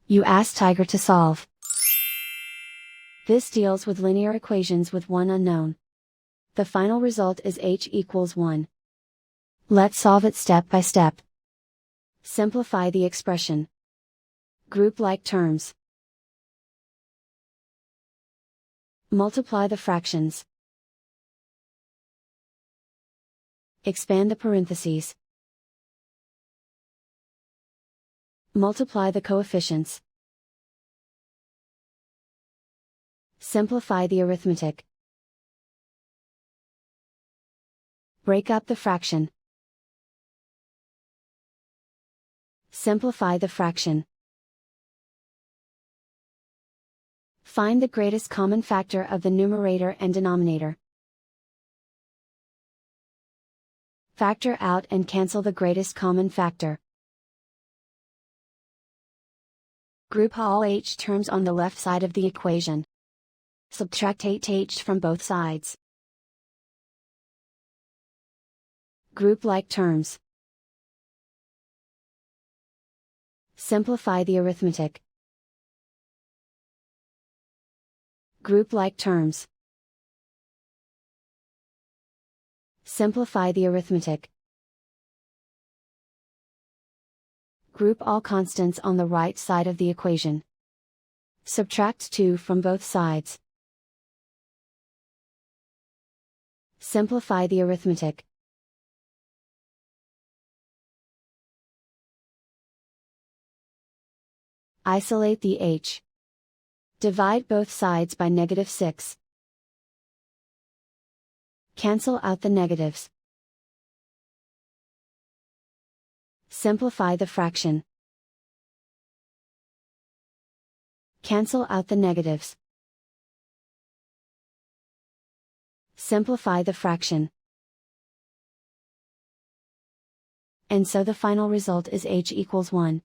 You ask Tiger to solve. This deals with linear equations with one unknown. The final result is h equals 1. Let's solve it step by step. Simplify the expression. Group like terms. Multiply the fractions. Expand the parentheses. Multiply the coefficients. Simplify the arithmetic. Break up the fraction. Simplify the fraction. Find the greatest common factor of the numerator and denominator. Factor out and cancel the greatest common factor. Group all h terms on the left side of the equation. Subtract 8h from both sides. Group like terms. Simplify the arithmetic. Group like terms. Simplify the arithmetic. Group all constants on the right side of the equation. Subtract 2 from both sides. Simplify the arithmetic. Isolate the h. Divide both sides by -6. Cancel out the negatives. Simplify the fraction. Cancel out the negatives. Simplify the fraction. And so the final result is h equals 1.